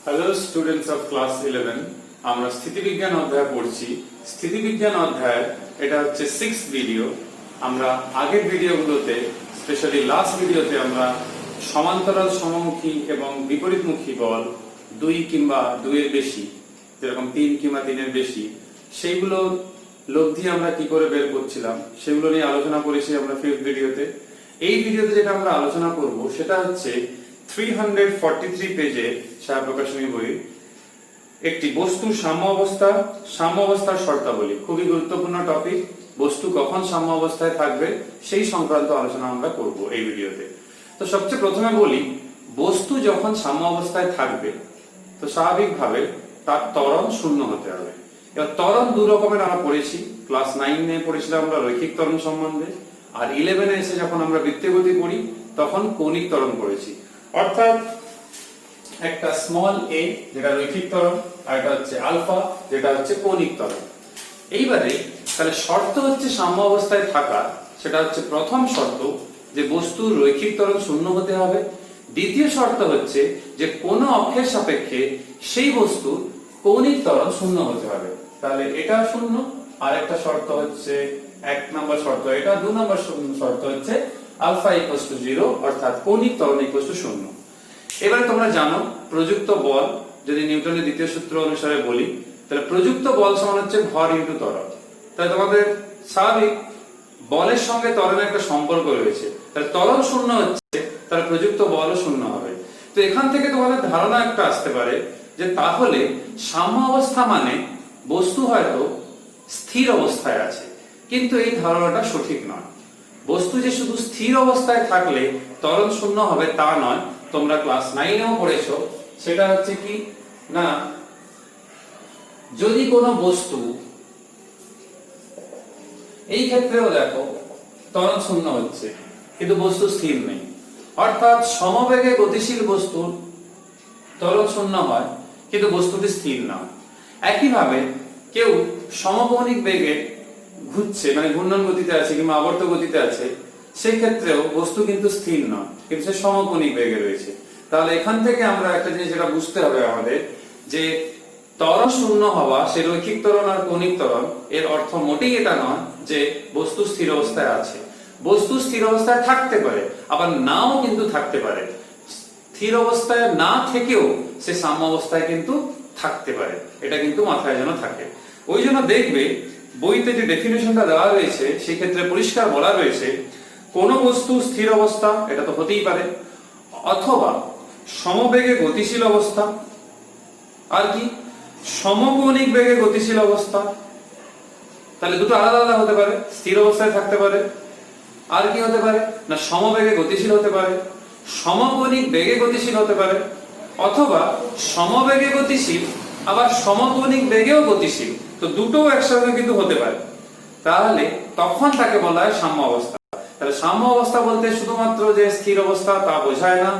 Hello students of class 11 আমরা স্থিতিবিজ্ঞান অধ্যায় পড়ছি। স্থিতিবিজ্ঞান অধ্যায় এটা হচ্ছে 6th ভিডিও। আমরা আগের ভিডিওগুলোতে স্পেশালি লাস্ট ভিডিওতে আমরা সমান্তরাল সমমুখী এবং বিপরীতমুখী বল 2 কিংবা 2 এর বেশি, যেরকম 3 কিংবা 3 এর বেশি, সেইগুলো লব্ধি আমরা কি করে বের করছিলাম সেগুলো নিয়ে আলোচনা করেছি আমরা 5th ভিডিওতে। এই ভিডিওতে যেটা আমরা আলোচনা করব সেটা হচ্ছে 343 পেজে ছায়া প্রকাশনী বই একটি বস্তুর সাম্য অবস্থার শর্তাবলী, খুবই গুরুত্বপূর্ণ টপিক। বস্তু কখন সাম্য অবস্থায় থাকবে সেই সংক্রান্ত আলোচনা আমরা করব এই ভিডিওতে। তো সবচেয়ে প্রথমে বলি, বস্তু যখন সাম্য অবস্থায় থাকবে তো স্বাভাবিকভাবে তার ত্বরণ শূন্য হতে হবে। এবার ত্বরণ দু রকমের আমরা পড়েছি, ক্লাস 9 এ পড়েছিলাম আমরা রৈখিক ত্বরণ সম্বন্ধে, আর 11 এ এসে যখন আমরা বৃত্তীয় গতি পড়ি তখন কৌণিক ত্বরণ পড়েছি। অর্থাৎ একটা স্মল a যেটা রৈখিক ত্বরণ, আর এটা হচ্ছে আলফা যেটা হচ্ছে কৌণিক ত্বরণ। এইবারে তাহলে শর্ত হচ্ছে সাম্য অবস্থায় থাকা, সেটা হচ্ছে প্রথম শর্ত যে বস্তুর রৈখিক ত্বরণ শূন্য হতে হবে। দ্বিতীয় শর্ত হচ্ছে যে কোন অক্ষের সাপেক্ষে সেই বস্তুর কৌণিক ত্বরণ শূন্য হতে হবে। তাহলে এটা শূন্য, আর একটা শর্ত হচ্ছে 1 নম্বর শর্ত এটা, 2 নম্বর শর্ত হচ্ছে আলফা ইকুয়ালস টু 0 অর্থাৎ কৌণিক ত্বরণ ইকুয়ালস টু 0। এবারে তোমরা জানো প্রযুক্ত বল, যদি নিউটনের দ্বিতীয় সূত্র অনুসারে বলি তাহলে প্রযুক্ত বল সমান হচ্ছে ভর ইনটু ত্বরণ। তাহলে তোমাদের স্বাভাবিক বলের সঙ্গে ত্বরণের একটা সম্পর্ক রয়েছে। তাহলে ত্বরণ শূন্য হচ্ছে তাহলে প্রযুক্ত বলও শূন্য হবে। তো এখান থেকে তোমাদের ধারণা একটা আসতে পারে যে তাহলে সাম্য অবস্থা মানে বস্তু হয়তো স্থির অবস্থায় আছে, কিন্তু এই ধারণাটা সঠিক নয়। বস্তু যে শুধু স্থির অবস্থায় থাকলে ত্বরণ শূন্য হবে তা নয়। তোমরা ক্লাস 9 এও পড়েছো, সেটা হচ্ছে কি না, যদি কোনো বস্তু, এই ক্ষেত্রেও দেখো ত্বরণ শূন্য হচ্ছে কিন্তু বস্তু স্থির নেই, অর্থাৎ সমবেগে গতিশীল বস্তুর ত্বরণ শূন্য হয় কিন্তু বস্তুটি স্থির না। একইভাবে কেউ সমকৌণিক বেগে ঘুরছে, মানে ঘূর্ণন গতিতে আছে কিংবা আবর্ত গতিতে আছে, সেই ক্ষেত্রেও বস্তু কিন্তু স্থির নয়, কিন্তু সে সমকৌণিক বেগে রয়েছে। তাহলে এখান থেকে আমরা একটা জিনিস যেটা বুঝতে হবে আমাদের, যে ত্বরণ শূন্য হওয়া, সে রৈখিক ত্বরণ আর কৌণিক ত্বরণ, এর অর্থ মোটেই এটা নয় যে বস্তু স্থির অবস্থায় আছে। বস্তু স্থির অবস্থায় থাকতে পারে, আবার নাও কিন্তু থাকতে পারে। স্থির অবস্থায় না থেকেও সে সাম্য অবস্থায় কিন্তু থাকতে পারে, এটা কিন্তু মাথায় যেন থাকে। ওই জন্য দেখবে বইতে যে ডেফিনেশনটা দেওয়া রয়েছে সেক্ষেত্রে পরিষ্কার বলা রয়েছে কোন বস্তু স্থির অবস্থা, এটা তো হতেই পারে, অথবা সমবেগে গতিশীল অবস্থা, আর কি সমকৌণিক বেগে গতিশীল অবস্থা। তাহলে দুটো আলাদা আলাদা হতে পারে, স্থির অবস্থায় থাকতে পারে, আর কি হতে পারে না সমবেগে গতিশীল হতে পারে, সমকৌণিক বেগে গতিশীল হতে পারে, অথবা সমবেগে গতিশীল আবার সমকৌণিক বেগেও গতিশীল। তো দুটোও একসাথে কিন্তু হতে পারে। তাহলে তখন তাকে বলা হয় সাম্য অবস্থা। তাহলে সাম্য অবস্থা বলতে শুধুমাত্র যে স্থির অবস্থা তা বোঝায় না,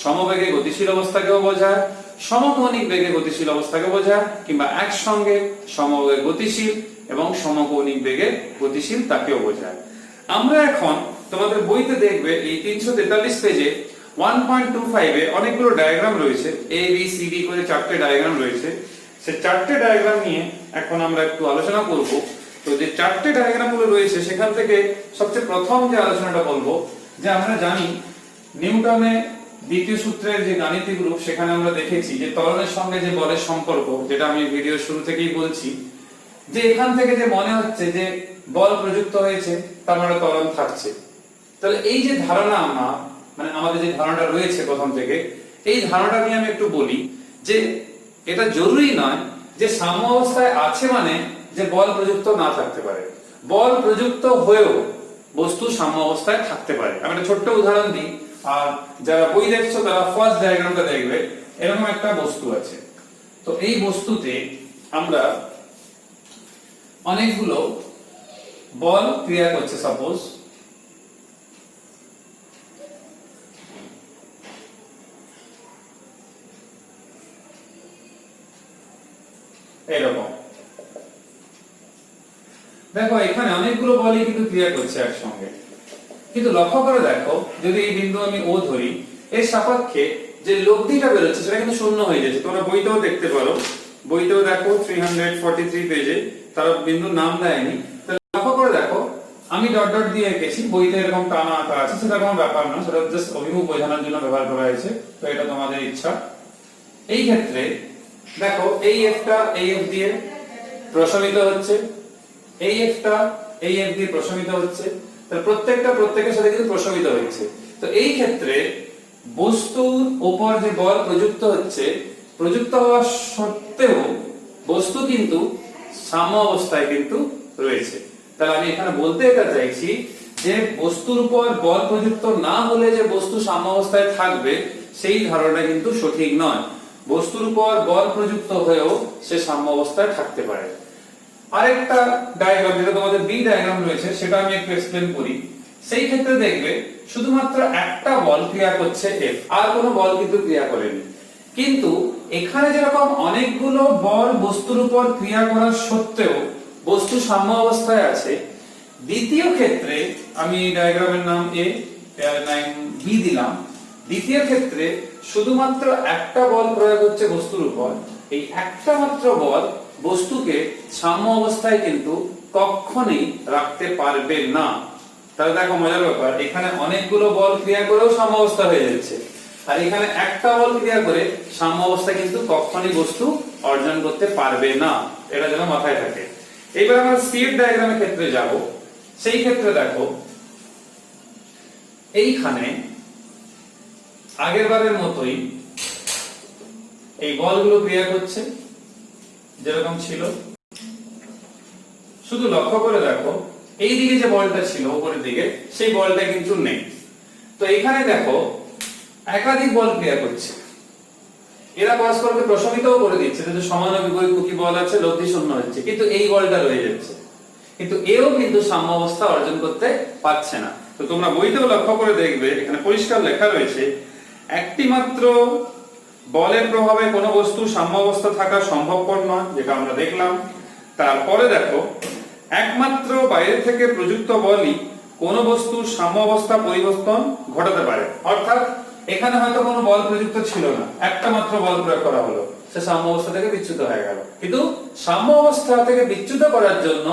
সমবেগে গতিশীল অবস্থাকেও বোঝায়, সমকৌণিক বেগে গতিশীল অবস্থাকে বোঝায়, কিংবা একসঙ্গে সমবেগে গতিশীল এবং সমকৌণিক বেগে গতিশীল তাকেও বোঝায়। আমরা এখন তোমাদের বইতে দেখবে এই 343 পেজে 1.25 এ অনেকগুলো ডায়াগ্রাম রয়েছে, এ বি সি ডি করে 4টে ডায়াগ্রাম রয়েছে। সেই 4টে ডায়াগ্রাম নিয়ে এখন আমরা একটু আলোচনা করব। তো যে 4টে ডায়াগ্রাম গুলো রয়েছে সেখান থেকে সবচেয়ে প্রথম যে আলোচনাটা বলবো, যে আমরা জানি নিউটনের দ্বিতীয় সূত্রের যে গাণিতিক রূপ, সেখানে আমরা দেখেছি যে ত্বরণের সঙ্গে যে বলের সম্পর্ক, যেটা আমি ভিডিও শুরু থেকেই বলছি, যে এখান থেকে যে মনে হচ্ছে যে বল প্রযুক্ত হয়েছে তার মানে ত্বরণ থাকছে। তাহলে এই যে ধারণা, আমরা মানে আমাদের যে ধারণাটা রয়েছে প্রথম থেকে, এই ধারণাটা নিয়ে আমি একটু বলি যে এটা জরুরি নয় যে সাম্য অবস্থায় আছে মানে যে বল প্রযুক্ত না থাকতে পারে। বল প্রযুক্ত হয়েও বস্তু সাম্য অবস্থায় থাকতে পারে। আমি একটা ছোট্ট উদাহরণ দিই, আর যারা বই দেখছো তারা ফার্স্ট ডায়াগ্রামটা দেখবে। এরকম একটা বস্তু আছে, তো এই বস্তুতে আমরা অনেকগুলো বল ক্রিয়া করছে। সাপোজ এরকম দেখো, এখানে অনেকগুলো বলই কিন্তু ক্রিয়া করছে একসঙ্গে। কিন্তু লক্ষ্য করে দেখো, যদি এই বিন্দু আমি ও ধরি, এর সাপেক্ষে যে লব্ধিটা বেরোচ্ছে সেটা কিন্তু শূন্য হয়ে যাচ্ছে। তোমরা বইতেও দেখতে পারো, বইতেও দেখো 343 পেজে তারা বিন্দুর নাম দেয়নি। তাহলে লক্ষ্য করে দেখো, আমি ডট ডট দিয়ে এঁকেছি, বইতে এরকম টানা আঁকা আছে, সেটা কোনো ব্যাপার না, সেটা জাস্ট অভিমুখ বোঝানোর জন্য ব্যবহার করা হয়েছে। তো এটা তোমাদের ইচ্ছা। এই ক্ষেত্রে দেখো এই এফটা এই এফ দিয়ে প্রশমিত হচ্ছে, এই এফটা এই এফ দিয়ে প্রশমিত হচ্ছে, তাহলে প্রত্যেকটা প্রত্যেকের সাথে কিন্তু প্রশমিত হচ্ছে। তো এই ক্ষেত্রে বস্তুর উপর যে বল প্রযুক্ত হচ্ছে, প্রযুক্ত হওয়া সত্ত্বেও বস্তু কিন্তু সাম্য অবস্থায় কিন্তু রয়েছে। তাহলে আমি এখানে বলতে এটা চাইছি যে বস্তুর উপর বল প্রযুক্ত না হলে যে বস্তু সাম্য অবস্থায় থাকবে সেই ধারণা কিন্তু সঠিক নয়। বস্তুর উপর বল প্রযুক্ত হয়েও সে সাম্য অবস্থায় থাকতে পারে। আরেকটা ডায়াগ্রাম যেটা তোমাদের বি ডায়াগ্রাম রয়েছে সেটা আমি একটু এক্সপ্লেন করি। সেই ক্ষেত্রে দেখবে শুধুমাত্র একটা বল ক্রিয়া করছে এফ, আর কোনো বল কিন্তু ক্রিয়া করেনি। কিন্তু এখানে যেরকম অনেকগুলো বল বস্তুর উপর ক্রিয়া করার সত্ত্বেও বস্তু সাম্য অবস্থায় আছে, দ্বিতীয় ক্ষেত্রে আমি ডায়াগ্রামের নাম এ নাম বি দিলাম। দ্বিতীয় ক্ষেত্রে শুধুমাত্র একটা বল প্রয়োগ হচ্ছে বস্তুর উপর, এই একটা মাত্র বল বস্তুকে সাম্য অবস্থায় কিন্তু কখনোই রাখতে পারবে না। তাহলে দেখো মজার ব্যাপার, এখানে অনেকগুলো বল ক্রিয়া করেও সাম্য অবস্থা হয়ে যাচ্ছে, আর এখানে একটা বল ক্রিয়া করে সাম্য অবস্থা কিন্তু কখনোই বস্তু অর্জন করতে পারবে না। এটা যেন মাথায় থাকে। এবার আমরা স্পিড ডায়াগ্রামের ক্ষেত্রে যাব। সেই ক্ষেত্রে দেখো এইখানে আগের বারের মতোই এই বলগুলো ক্রিয়া করছে যেরকম ছিল, শুধু লক্ষ্য করে দেখো এই দিকে যে বলটা ছিল উপরের দিকে সেই বলটা কিন্তু নেই। তো এখানে দেখো একাধিক বল ক্রিয়া করছে, এরা পরস্পরকে প্রশমিতও করে দিচ্ছে যে সমান ও বিপরীতমুখী বল আছে, লব্ধি শূন্য হচ্ছে, কিন্তু এই বলটা রয়ে যাচ্ছে, কিন্তু এও কিন্তু সাম্য অবস্থা অর্জন করতে পারছে না। তো তোমরা বইতেও লক্ষ্য করে দেখবে এখানে পরিষ্কার লেখা রয়েছে একটি মাত্র বলের প্রভাবে কোনো বস্তু সাম্য অবস্থা থাকা সম্ভবপর নয়, যেটা আমরা দেখলাম। তারপরে দেখো একমাত্র বাইরে থেকে প্রযুক্ত বলই কোনো বস্তুর সাম্য অবস্থা পরিবর্তন ঘটাতে পারে। অর্থাৎ এখানে হয়তো কোনো বল প্রযুক্ত ছিল না, একটা মাত্র বল প্রয়োগ করা হলো, সে সাম্য অবস্থা থেকে বিচ্যুত হয়ে গেল। কিন্তু সাম্য অবস্থা থেকে বিচ্যুত করার জন্য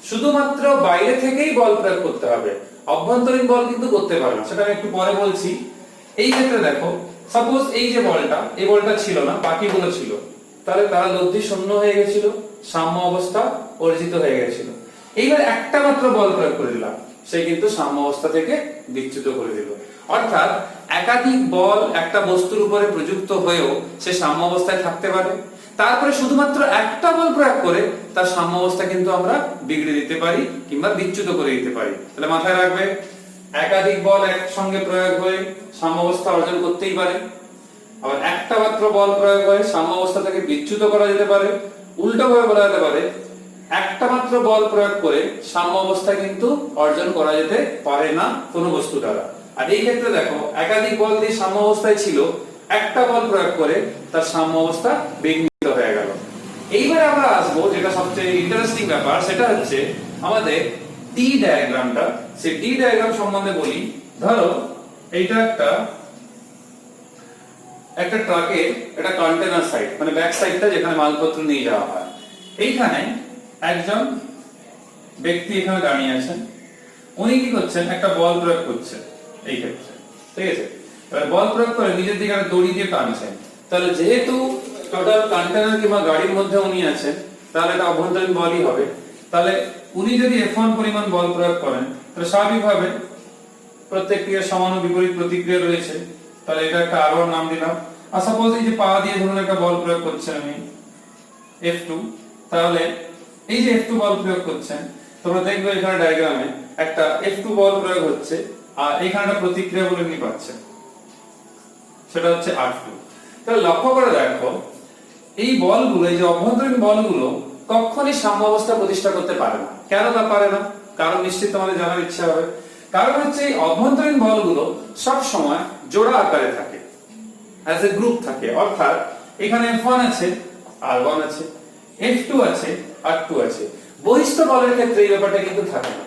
শুধুমাত্র বাইরে থেকেই বল প্রয়োগ করতে হবে, অভ্যন্তরীণ বল কিন্তু করতে পারে না, সেটা আমি একটু পরে বলছি। এই ক্ষেত্রে দেখো সাপোজ এই যে বলটা, এই বলটা ছিল না, বাকিগুলো ছিল, তাহলে তার লব্ধি শূন্য হয়ে গেছিল, সাম্য অবস্থা অর্জিত হয়ে গেছিল। এইবার একটা মাত্র বল প্রয়োগ করে দিলাম, সে কিন্তু সাম্য অবস্থা থেকে বিচ্যুত করে দিল। অর্থাৎ একাধিক বল একটা বস্তুর উপরে প্রযুক্ত হয়েও সে সাম্য অবস্থায় থাকতে পারে। তারপরে শুধুমাত্র একটা বল প্রয়োগ করে তার সাম্য অবস্থা কিন্তু আমরা বিগড়ে দিতে পারি কিংবা বিচ্যুত করে দিতে পারি। তাহলে মাথায় রাখবে একাধিক বল একসঙ্গে প্রয়োগ হয়ে সাম্য অবস্থা অর্জন করতেই পারে, আবার একটা মাত্র বল প্রয়োগ হয়ে সাম্য অবস্থা থেকে বিচ্যুত করা যেতে পারে। উল্টো ভাবে বলা যেতে পারে একটা মাত্র বল প্রয়োগ করে সাম্য অবস্থা কিন্তু অর্জন করা যেতে পারে না কোনো বস্তু দ্বারা। আর এই ক্ষেত্রে দেখো একাধিক বল দিয়ে সাম্য অবস্থায় ছিল, একটা বল প্রয়োগ করে তার সাম্য অবস্থা বিঘ্নিত হয়ে গেল। এইবার আমরা আসবো যেটা সবচেয়ে ইন্টারেস্টিং ব্যাপার, সেটা হচ্ছে আমাদের টি ডায়াগ্রামটা। সেই টি ডায়াগ্রাম সম্বন্ধে বলি। ধরো এইটা একটা ট্রাকের একটা কন্টেনার সাইড, মানে ব্যাক সাইডটা যেখানে মালপত্র নিয়ে যাওয়া হয়। এইখানে একজন ব্যক্তি এখানে দাঁড়িয়ে আছেন, উনি কি করছেন, একটা বল প্রয়োগ করছেন এই ক্ষেত্রে, ঠিক আছে। এবার বল প্রয়োগ করে নিজের দিকে একটা দড়ি দিয়ে টানছেন। তাহলে যেহেতু টোটাল কন্টেনার কিংবা গাড়ির মধ্যে উনি আছেন, তাহলে এটা অভ্যন্তরীণ বলই হবে। তাহলে উনি যদি F1 পরিমাণ বল প্রয়োগ করেন, তাহলে স্বাভাবিকভাবে প্রত্যেক ক্রিয়ার সমান ও বিপরীত প্রতিক্রিয়া রয়েছে। তাহলে এটা একটা R1 নাম দিলাম। আর সাপোজ এই যে পা দিয়ে ধরুন একটা বল প্রয়োগ করছেন আমি F2, তাহলে এই যে F2 বল প্রয়োগ করছেন, তোমরা দেখবে এখানে ডায়াগ্রামে একটা F2 বল প্রয়োগ হচ্ছে, আর এখানে একটা প্রতিক্রিয়া বলে নিয়ে পাচ্ছেন, সেটা হচ্ছে R2। তাহলে লক্ষ্য করে দেখো এই বলগুলো, এই যে অভ্যন্তরীণ বলগুলো কখনোই সাম্য অবস্থা প্রতিষ্ঠা করতে পারে না। কেন তা পারে না? কারণ নিশ্চিত তোমাদের জানার ইচ্ছা হবে। কারণ হচ্ছে এই অভ্যন্তরীণ বলগুলো সব সময় জোড়া আকারে থাকে, অ্যাজ এ গ্রুপ থাকে। অর্থাৎ এখানে F1 আছে, R1 আছে, F2 আছে, R2 আছে। বহিস্থ বলের ক্ষেত্রে এই ব্যাপারটা কিন্তু থাকে না,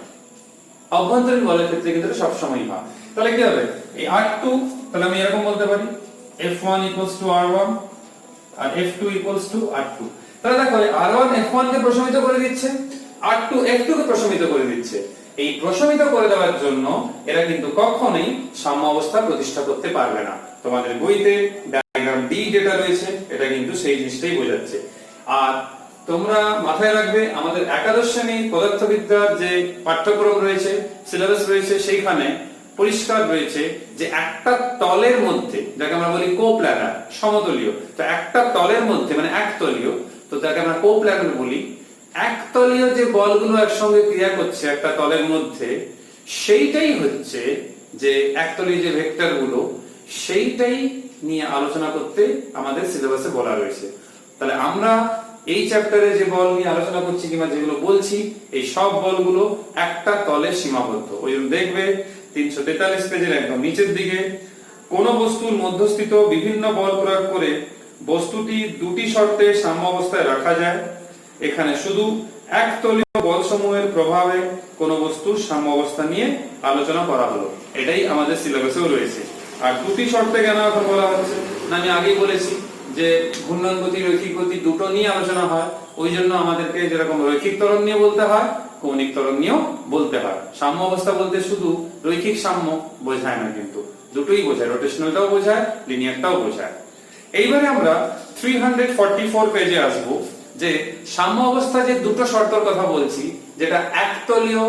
অভ্যন্তরীণ বলের ক্ষেত্রে কিন্তু সব সময় হয়। তাহলে কি হবে, এই R2, তাহলে আমি এরকম বলতে পারি F1 equals to R1 R F2 equals to R2। তাহলে দেখো R1 F1 কে প্রশমিত করে দিচ্ছে, R2 F2 কে প্রশমিত করে দিচ্ছে। এই প্রশমিত করে দেওয়ার জন্য এরা কিন্তু কখনোই সাম্য অবস্থা প্রতিষ্ঠা করতে পারবে না। তোমাদের বইতে ডায়াগ্রাম ডি যেটা রয়েছে এটা কিন্তু সেই জিনিসটাই বোঝাচ্ছে। আর তোমরা মাথায় রাখবে আমাদের একাদশ শ্রেণী পদার্থবিদ্যার যে পাঠ্যক্রম রয়েছে, সিলেবাস রয়েছে, সেইখানে পরিষ্কার রয়েছে যে একটা তলের মধ্যে, যাকে আমরা বলি কোপ্ল্যানার, সমতলীয়, তো একটা তলের মধ্যে মানে একতলীয়, তো তাকে আমরা কোপ্ল্যানার বলি। একতলীয় যে বলগুলো একসঙ্গে ক্রিয়া করছে একটা তলের মধ্যে, সেইটাই হচ্ছে যে একতলীয় যে ভেক্টর গুলো, সেইটাই নিয়ে আলোচনা করতে আমাদের সিলেবাসে বলা রয়েছে। তাহলে আমরা এই চ্যাপ্টারে যে বল নিয়ে আলোচনা করছি কিংবা যেগুলো বলছি, এই সব বলগুলো একটা তলে সীমাবদ্ধ। ওই জন্য দেখবে 343 পেজের একদম নিচের দিকে, কোন বস্তুর মধ্যস্থিত বিভিন্ন বল প্রয়োগ করে বস্তুটি দুটি শর্তে সাম্য অবস্থায় রাখা যায়। এখানে শুধু একতলীয় বলসমূহের প্রভাবে কোন বস্তুর সাম্য অবস্থা নিয়ে আলোচনা করা হলো, এটাই আমাদের সিলেবাসেও রয়েছে। আর দুটি শর্তে কেন এখন বলা হচ্ছে না, আমি আগেই বলেছি যে ঘূর্ণন গতি, রৈখিক গতি দুটো নিয়ে আলোচনা হয়, ওই জন্য আমাদেরকে যেরকম রৈখিক ত্বরণ নিয়ে বলতে হয়, কৌণিক ত্বরণ নিয়েও বলতে হয়। সাম্য অবস্থা বলতে শুধু রৈখিক সাম্য বোঝায় না, কিন্তু দুটোই বোঝায়, রোটেশনালটাও বোঝায়, লিনিয়ারটাও বোঝায়। এইবারে আমরা 344 পেজে আসবো, যে সাম্য অবস্থা যে দুটো শর্তের কথা বলছি, যেটা একতলীয়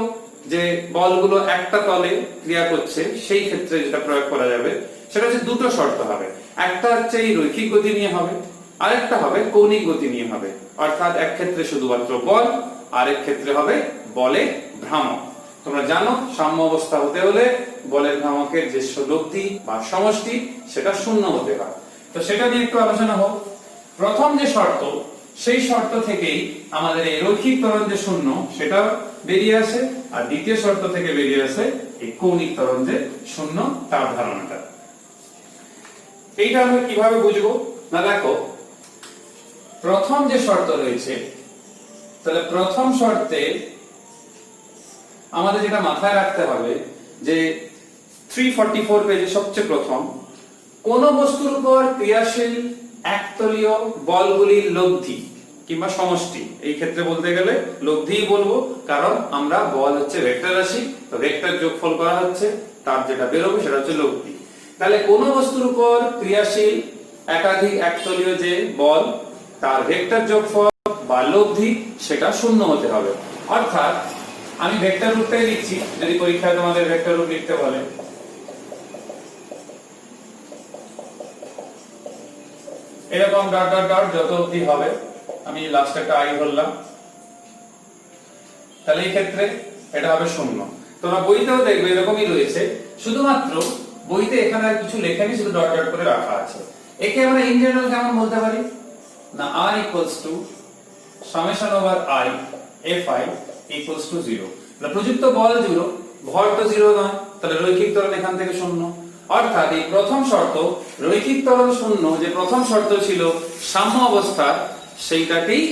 যে বলগুলো একটা তলে ক্রিয়া করছে সেই ক্ষেত্রে যেটা প্রয়োগ করা যাবে, সেটা হচ্ছে দুটো শর্ত হবে। একটা হচ্ছে এই রৈখিক গতি নিয়ে হবে, আরেকটা হবে কৌণিক গতি নিয়ে হবে। অর্থাৎ এক ক্ষেত্রে শুধুমাত্র বল, আরেক ক্ষেত্রে হবে বলে ভ্রামক। তোমরা জানো সাম্য অবস্থা হতে হলে বলের ভ্রামকের যে লব্ধি বা সমষ্টি সেটা শূন্য হতে হয়। তো সেটা নিয়ে একটু আলোচনা হোক। প্রথম যে শর্ত, সেই শর্ত থেকেই আমাদের এই রৈখিক ত্বরণ যে শূন্য সেটা বেরিয়ে আসে, আর দ্বিতীয় শর্ত থেকে বেরিয়ে আসে এই কৌণিক ত্বরণ যে শূন্য তার ধারণাটা। এইটা আমরা কিভাবে বুঝবো না, দেখো প্রথম যে শর্ত রয়েছে, তাহলে প্রথম শর্তে আমাদের যেটা মাথায় রাখতে হবে যে 344 পেজে সবচেয়ে প্রথম, কোন বস্তুর উপর ক্রিয়াশীল একতলীয় বলগুলির লব্ধি কিংবা সমষ্টি, এই ক্ষেত্রে বলতে গেলে লব্ধিই বলবো, কারণ আমরা বল হচ্ছে ভেক্টর রাশি, তো ভেক্টর যোগফল করা হচ্ছে, তার যেটা বেরোবে সেটা হচ্ছে লব্ধি। তাহলে কোন বস্তুর উপর ক্রিয়াশীল একাধিক একতলীয় যে বল, তার ভেক্টর যোগফল বা লব্ধি সেটা শূন্য হতে হবে। অর্থাৎ আমি ভেক্টর রূপটাই লিখছি, যদি পরীক্ষায় তোমাদের ভেক্টর রূপ লিখতে বলে, এরকম ডট ডট ডট যত অবধি হবে, আমি লাস্টে একটা আই ধরলাম, তাহলে এই ক্ষেত্রে এটা হবে শূন্য। তোমরা বইতেও দেখবে এরকমই রয়েছে, শুধুমাত্র বইতে এখানে আর কিছু লেখেনি, শুধু ডট ডট করে রাখা আছে। একে আমরা ইন জেনারেল কেমন বলতে পারি না, r equals to summation over i fi equals to 0। তাহলে প্রযুক্ত বল 0, ভর তো 0 নয়, তাহলে রৈখিক ত্বরণ এখান থেকে শূন্য। অর্থাৎ এই প্রথম শর্ত রৈখিক ত্বরণ শূন্য, যে প্রথম শর্ত ছিল সাম্য অবস্থা, সেইটাকেই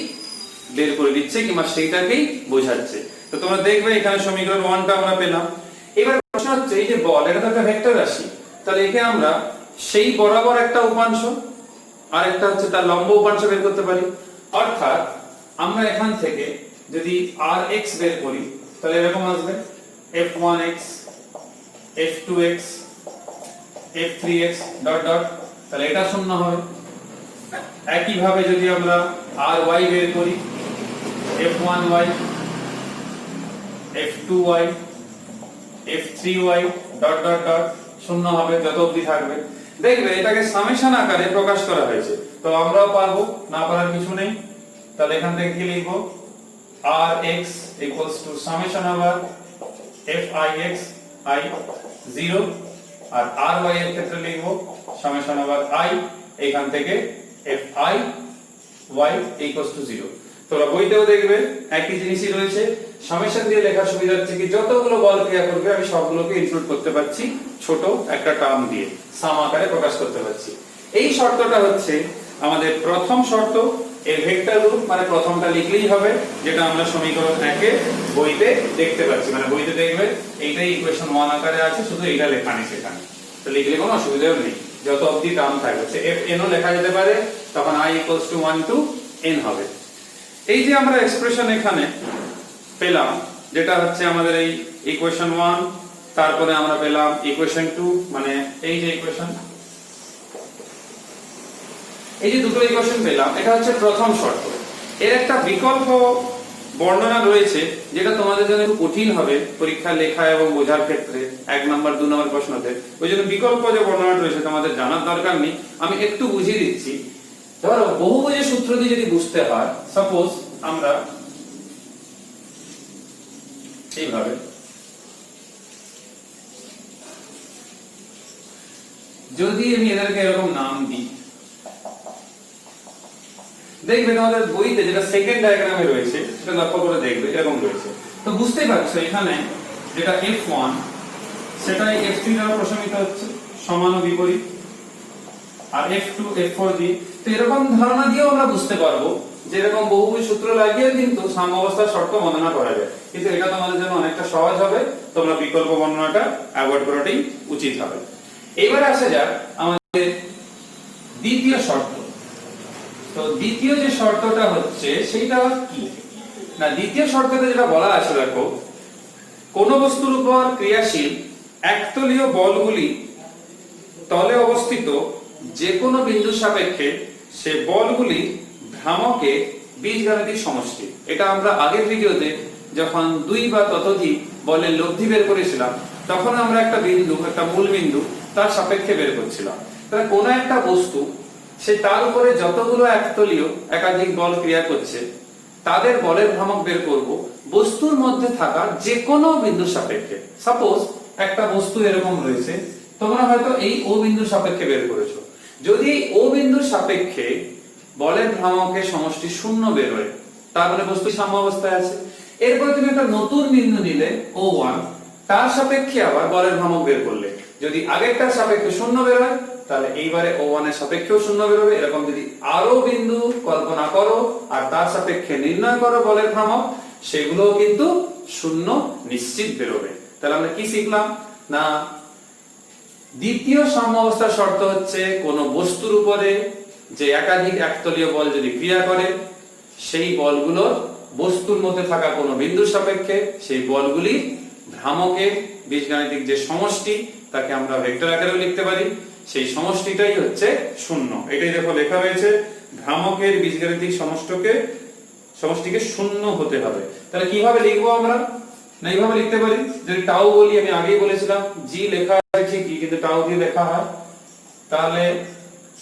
বের করে দিচ্ছে কিংবা সেইটাকেই বোঝাচ্ছে। তো তোমরা দেখবে এখানে সমীকরণ 1টা আমরা পেলাম। এবার প্রশ্ন হচ্ছে এই যে বল, এটা তো একটা ভেক্টর রাশি, তাহলে একে আমরা সেই বরাবর একটা উপাংশ আর একটা হচ্ছে তার লম্ব উপাংশ বের করতে পারি। অর্থাৎ আমরা এখান থেকে যদি rx বের করি, তাহলে এরকম আসবে f1x f2x f3x dot dot, তাহলে এটা শূন্য হবে। একই ভাবে যদি আমরা ry বের করি, f1y f2y f3y dot dot dot, শূন্য হবে যত অবধি থাকবে। দেখবে এটাকে সামেশন আকারে প্রকাশ করা হয়েছে, তো আমরাও পারবো, না পারার কিছু নেই। তাহলে এখান থেকে কি লিখবো, rx equals to summation over fix i 0, R ry এর ক্ষেত্রে লিখবো summation over i এখান থেকে fi y equals to 0। তোমরা বইতেও দেখবে একই জিনিসই রয়েছে। সামেশন দিয়ে লেখার সুবিধা হচ্ছে কি, যতগুলো বল ক্রিয়া করবে আমি সবগুলোকে ইনক্লুড করতে পারছি ছোট একটা টার্ম দিয়ে, সাম আকারে প্রকাশ করতে পারছি। এই শর্তটা হচ্ছে আমাদের প্রথম শর্ত। এর ভেক্টর রূপ মানে প্রথমটা লিখলেই হবে, যেটা আমরা সমীকরণ 1 বইতে দেখতে পাচ্ছি, মানে বইতে দেখবে এইটাই ইকুয়েশন 1 আকারে আছে, শুধু এইটা লেখা নেই সেখানে, তো লিখলে কোনো অসুবিধাও নেই। যত অবধি টার্ম থাকবে সে fn ও লেখা যেতে পারে, তখন I equals to 1 to n হবে। এই যে আমরা এক্সপ্রেশন এখানে পেলাম, যেটা হচ্ছে আমাদের এই ইকুয়েশন 1, তারপরে আমরা পেলাম ইকুয়েশন 2, মানে এই যে ইকুয়েশন, এই যে দুটো ইকুয়েশন পেলাম, এটা হচ্ছে প্রথম শর্ত। এর একটা বিকল্প বর্ণনা রয়েছে যেটা তোমাদের জন্য একটু কঠিন হবে পরীক্ষা লেখা এবং বোঝার ক্ষেত্রে 1 নাম্বার 2 নাম্বার প্রশ্নতে। ওই জন্য বিকল্প যে বর্ণনা রয়েছে তোমাদের জানার দরকার নেই, আমি একটু বুঝিয়ে দিচ্ছি। ধরো বহুভুজের সূত্র দিয়ে যদি বুঝতে হয়, সাপোজ আমরা এইভাবে যদি আমি এদেরকে এরকম নাম দিই, দেখবে তোমাদের বইতে যেটা সেকেন্ড ডায়াগ্রামে রয়েছে সেটা লক্ষ্য করে দেখবে এরকম রয়েছে। তো বুঝতেই পারছো এখানে যেটা f1 সেটাই f3 দ্বারা প্রশমিত হচ্ছে, সমান ও বিপরীত, আর f2 f4 দিয়ে। তো এরকম ধারণা দিয়েও আমরা বুঝতে পারবো যে এরকম বহুভুজ সূত্র লাগিয়ে কিন্তু সাম্যাবস্থার শর্ত বর্ণনা করা যায়, কিন্তু এটা তোমাদের জন্য অনেকটা সহজ হবে, তোমরা বিকল্প বর্ণনাটা অ্যাভয়েড করাটাই উচিত হবে। এবারে আসা যাক আমাদের দ্বিতীয় শর্ত। তো দ্বিতীয় যে শর্তটা হচ্ছে সেইটা কি না, দ্বিতীয় শর্ততে যেটা বলা আছে দেখো, কোন বস্তুর উপর ক্রিয়াশীল একতলীয় বলগুলি তলে অবস্থিত যে কোনো বিন্দু সাপেক্ষে সে বলগুলি ভ্রামকে বীজগাণিতিক সমষ্টি। এটা আমরা আগের ভিডিওতে যখন 2 বা ততোধিক বলের লব্ধি বের করেছিলাম তখন আমরা একটা বিন্দু, একটা মূল বিন্দু তার সাপেক্ষে বের করছিলাম। তাহলে কোন একটা বস্তু সে তার উপরে যতগুলো একতলীয় একাধিক বল ক্রিয়া করছে তাদের বলের ভ্রামক বের করব বস্তুর মধ্যে থাকা যে কোনো বিন্দুর সাপেক্ষে। সাপোজ একটা বস্তু এরকম রয়েছে, তোমরা হয়তো এই ও বিন্দুর সাপেক্ষে বের করেছো। যদি এই ও বিন্দুর সাপেক্ষে বলের ভ্রামকের সমষ্টি 0 বের হয়, তার মানে বস্তু সাম্যাবস্থায় আছে। এরপর তুমি একটা নতুন বিন্দু নিলে O1, তার সাপেক্ষে আবার বলের ভ্রামক বের করলে, যদি আগেরটার সাপেক্ষে 0 বের হয় তাহলে এইবারে O1 এর সাপেক্ষেও 0 বের হবে। এরকম যদি আরো বিন্দু কল্পনা করো আর তার সাপেক্ষে নির্ণয় করো বলের ভ্রামক, সেগুলোও কিন্তু 0 নিশ্চিত বের হবে। তাহলে আমরা কি শিখলাম না, দ্বিতীয় সাম্যাবস্থার শর্ত হচ্ছে কোন বস্তুর উপরে যে একাধিক একতলীয় বল যদি ক্রিয়া করে সেই বলগুলোর বস্তুর মধ্যে থাকা কোনো বিন্দুর সাপেক্ষে সেই বলগুলির ভ্রামকের বীজগাণিতিক যে সমষ্টি তাকে আমরা ভেক্টর আকারেও লিখতে পারি, সেই সমষ্টিটাই হচ্ছে 0। এটাই দেখো লেখা রয়েছে, ভ্রামকের বীজগাণিতিক সমষ্টিকে 0 হতে হবে। তাহলে কিভাবে লিখবো আমরা না, এইভাবে লিখতে পারি। যদি টাউ বলি, আমি আগেই বলেছিলাম জি লেখা হয় ঠিকই কিন্তু টাউ দিয়ে লেখা হয়, তাহলে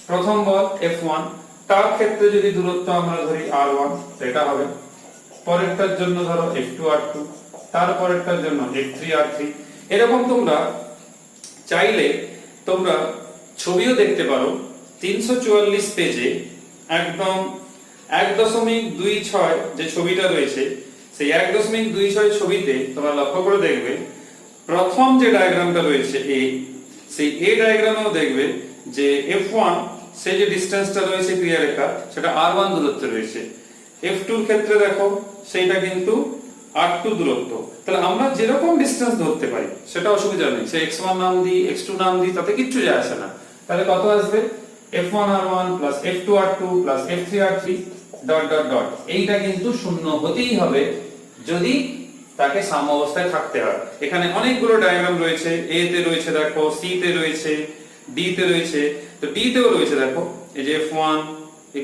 প্রথম বল f1, তার ক্ষেত্রে যদি দূরত্ব আমরা ধরি r1 সেটা হবে, পরেরটার জন্য ধরো f2 r2, তারপরেরটার জন্য f3 r3। এরকম তোমরা চাইলে তোমরা ছবিও দেখতে পারো 344 পেজে একদম 1.26 যে ছবিটা রয়েছে সেই 1.26 ছবিতে তোমরা লক্ষ্য করে দেখবে প্রথম যে ডায়াগ্রামটা রয়েছে সেই এ ডায়াগ্রামেও দেখবে যে f1 সেই যে ডিসটেন্সটা রয়েছে ক্রিয়ারেখা সেটা r1 দূরত্বে রয়েছে, f2 এর ক্ষেত্রে দেখো সেইটা কিন্তু r2 দূরত্ব। তাহলে আমরা যেরকম ডিসটেন্স ধরতে পারি সেটা অসুবিধা নেই, সে x1 নাম দিই x2 নাম দিই তাতে কিচ্ছু যায় আসে না। তাহলে কত আসবে f1 r1 f2 r2 f3 r3 dot dot dot, এইটা কিন্তু 0 হতেই হবে যদি তাকে সাম্যাবস্থায় থাকতে হয়। এখানে অনেকগুলো ডায়াগ্রাম রয়েছে, এ তে রয়েছে দেখো, সি তে রয়েছে, ডি তে রয়েছে, তো ডি তেও রয়েছে দেখো এই যে f1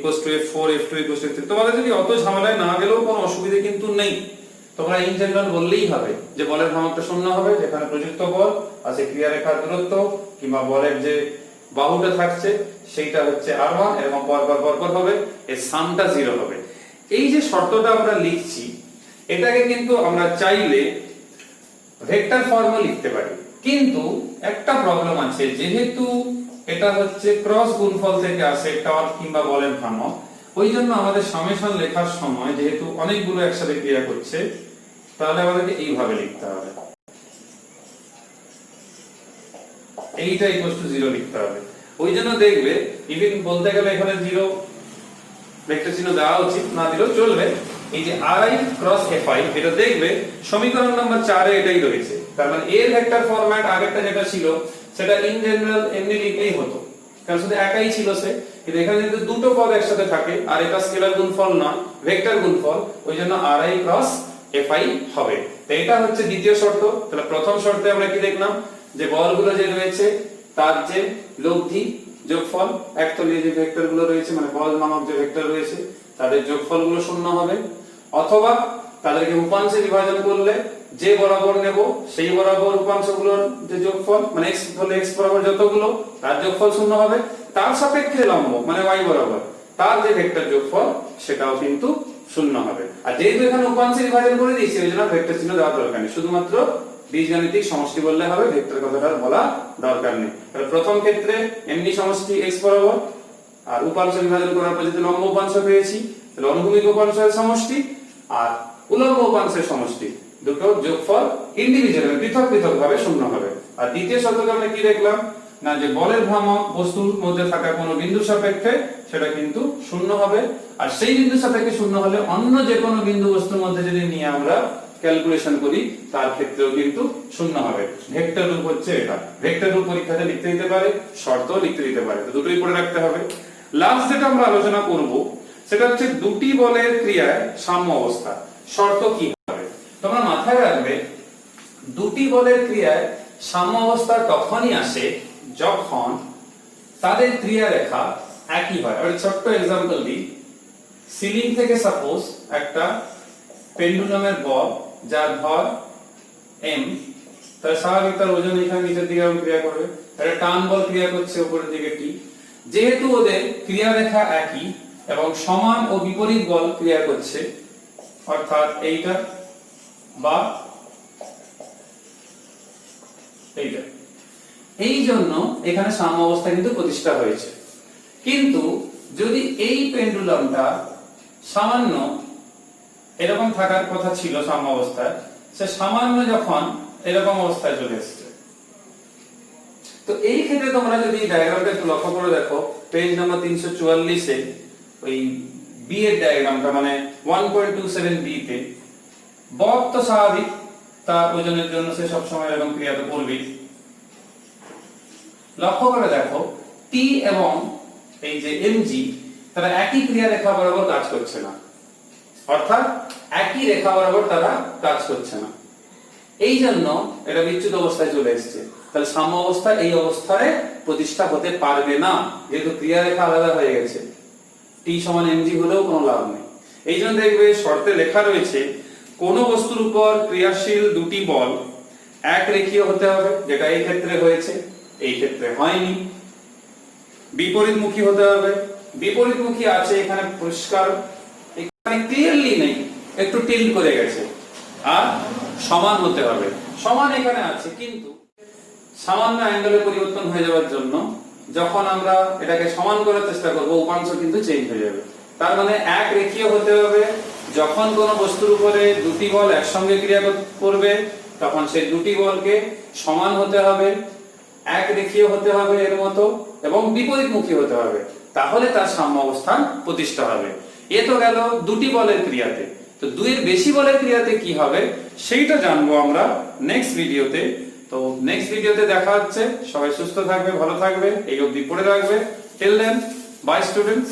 f4 f2 f3। তোমাদের যদি অত ঝামেলায় না গেলেও কোনো অসুবিধা কিন্তু নেই, তোমরা ইন জেনারেল বললেই হবে যে বলের ভ্রামকটা 0 হবে যেখানে প্রযুক্ত বল আছে ক্রিয়ারেখার দূরত্ব কিংবা বলের যে বাহুটা থাকছে সেইটা হচ্ছে r1, এরকম পরপর হবে, এর সামটা 0 হবে। এই যে শর্তটা আমরা লিখছি এটাকে কিন্তু আমরা চাইলে ভেক্টর ফর্মে লিখতে পারি, কিন্তু একটা প্রবলেম আছে, যেহেতু এটা হচ্ছে ক্রস গুণফল থেকে আসে টর্ক কিংবা বলের ভ্রামক, ওই জন্য আমাদের সামেশন লেখার সময় যেহেতু অনেকগুলো একসাথে ক্রিয়া করছে তাহলে আমাদেরকে এইভাবে লিখতে হবে, এইটা ইকুয়াল টু 0 লিখতে হবে। ওই জন্য দেখবে ইভেন বলতে গেলে এখানে 0 ভেক্টর চিহ্ন দেওয়া উচিত, না দিলেও চলবে। এই যে ri ক্রস fi এটা দেখবে সমীকরণ নাম্বার 4 এ এটাই রয়েছে। তার মানে এর ভেক্টর ফরম্যাট আগেরটা যেটা ছিল সেটা ইন জেনারেল এমনি লিখলেই হতো, কারণ শুধু একাই ছিল সে, কিন্তু এখানে যদি দুটো পদ একসাথে থাকে আর এটা স্কেলার গুণফল নয় ভেক্টর গুণফল, ওই জন্য ri ক্রস fi হবে। তো এটা হচ্ছে দ্বিতীয় শর্ত। তাহলে প্রথম শর্তে আমরা কি দেখলাম, যে বলগুলো যে রয়েছে তার যে লব্ধি যোগফল, একতলীয় যে ভেক্টর গুলো রয়েছে মানে বল নামক যে ভেক্টর রয়েছে তাদের যোগফল গুলো শূন্য হবে, অথবা তাদেরকে উপাংশে বিভাজন করলে যে বরাবর নেব সেই বরাবর উপাংশগুলোর যে যোগফল মানে x হলে x বরাবর যতগুলো তার যোগফল শূন্য হবে, তার সাপেক্ষে লম্ব মানে y বরাবর তার যে ভেক্টর যোগফল সেটাও কিন্তু শূন্য হবে। আর যেহেতু এখানে উপাংশে বিভাজন করে দিয়েছি ওই জন্য ভেক্টর চিহ্ন দেওয়ার দরকার নেই, শুধুমাত্র বীজগাণিতিক সমষ্টি বললে হবে, ভেক্টর কথাটা বলা দরকার নেই। তাহলে প্রথম ক্ষেত্রে এমনি সমষ্টি x বরাবর, আর উপাংশ বিভাজন করার পর যদি লম্ব উপাংশ পেয়েছি তাহলে অনুভূমিক উপাংশের সমষ্টি আর উলম্ব উপাংশের সমষ্টি দুটো যোগফল ইন্ডিভিজুয়ালি পৃথক পৃথক ভাবে শূন্য হবে। আর দ্বিতীয় শর্তটা আমরা কি দেখলাম না, যে বলের ভ্রামক বস্তুর মধ্যে থাকা কোনো বিন্দু সাপেক্ষে সেটা কিন্তু শূন্য হবে, আর সেই বিন্দু সাপেক্ষে শূন্য হলে অন্য যে কোনো বিন্দু বস্তুর মধ্যে যদি নিয়ে আমরা ক্যালকুলেশন করি তার ক্ষেত্রেও কিন্তু শূন্য হবে। ভেক্টর রূপ হচ্ছে এটা, ভেক্টর রূপ পরীক্ষাতে লিখতে দিতে পারে, শর্ত লিখতে দিতে পারে, তো দুটোই পড়ে রাখতে হবে। লাস্ট যেটা আমরা আলোচনা করব সেটা হচ্ছে দুটি বলের ক্রিয়ায় সাম্য অবস্থা। শর্ত কি হবে তোমরা মাথায় রাখবে, দুটি বলের ক্রিয়ায় সাম্য অবস্থা তখনই আসে যখন তাদের ক্রিয়া রেখা একই হয়। আমি ছোট্ট एग्जांपल দিই, সিলিং থেকে সাপোজ একটা পেন্ডুলামের বল যার ভর m, তার স্বাভাবিক তার ওজন এখানে নিচের দিকে ক্রিয়া করবে, একটা টান বল ক্রিয়া করছে উপরের দিকে t, যেহেতু ওদের ক্রিয়া রেখা একই এবং সমান ও বিপরীত বল ক্রিয়া করছে অর্থাৎ এইটা বা এইটা, এই জন্য এখানে সাম্য অবস্থা কিন্তু প্রতিষ্ঠা হয়েছে। কিন্তু যদি এই পেন্ডুলামটা সামান্য এরকম থাকার কথা ছিল সাম্য অবস্থায়, সে সামান্য যখন এরকম অবস্থায় চলে এসেছে, তো এই ক্ষেত্রে তোমরা যদি ডায়াগ্রামটা একটু লক্ষ্য করে দেখো পেজ নাম্বার 344 এ ওই বি এর ডায়াগ্রামটা মানে 1.27 বি তে বল তো স্বাভাবিক তার ওজনের জন্য সে সব সময় এরকম ক্রিয়া তো করবেই। লক্ষ্য করে দেখো টি এবং এই যে এমজি তারা একই ক্রিয়া রেখা বরাবর কাজ করছে না, অর্থাৎ একই রেখা বরাবর তারা কাজ করছে না, এই জন্য এটা বিচ্যুত অবস্থায় চলে এসেছে। তাহলে সাম্য অবস্থা এই অবস্থায় প্রতিষ্ঠা হতে পারবে না, যেহেতু ক্রিয়া রেখা আলাদা হয়ে গেছে, টি সমান এমজি হলেও কোনো লাভ নেই। এই জন্য দেখবে শর্তে লেখা রয়েছে কোন বস্তুর উপর ক্রিয়াশীল দুটি বল এক রেখীয় হতে হবে, যেটা এই ক্ষেত্রে হয়েছে, এই ক্ষেত্রে হয়নি। বিপরীতমুখী হতে হবে, বিপরীতমুখী আছে এখানে পরিষ্কার, এখানে ক্লিয়ারলি নেই, একটু টিল্ট করে গেছে। আর সমান হতে হবে, সমান এখানে আছে কিন্তু সামান্য অ্যাঙ্গেলের পরিবর্তন হয়ে যাওয়ার জন্য যখন আমরা এটাকে সমান করার চেষ্টা করব উপাংশ কিন্তু চেঞ্জ হয়ে যাবে। তার মানে এক রেখীয় হতে হবে, যখন কোন বস্তুর উপরে দুটি বল একসঙ্গে ক্রিয়া করবে তখন সেই দুটি বলকে সমান হতে হবে, এক রেখীয় হতে হবে এর মতো এবং বিপরীতমুখী হতে হবে, তাহলে তার সাম্য অবস্থান প্রতিষ্ঠা হবে। এ তো গেল দুটি বলের ক্রিয়াতে। তো দুইয়ের বেশি বলের ক্রিয়াতে কি হবে সেইটা জানবো আমরা নেক্সট ভিডিওতে। তো নেক্সট ভিডিওতে দেখা হচ্ছে। সবাই সুস্থ থাকবে, ভালো থাকবে, এই অবধি পড়ে রাখবে। Till then, bye students.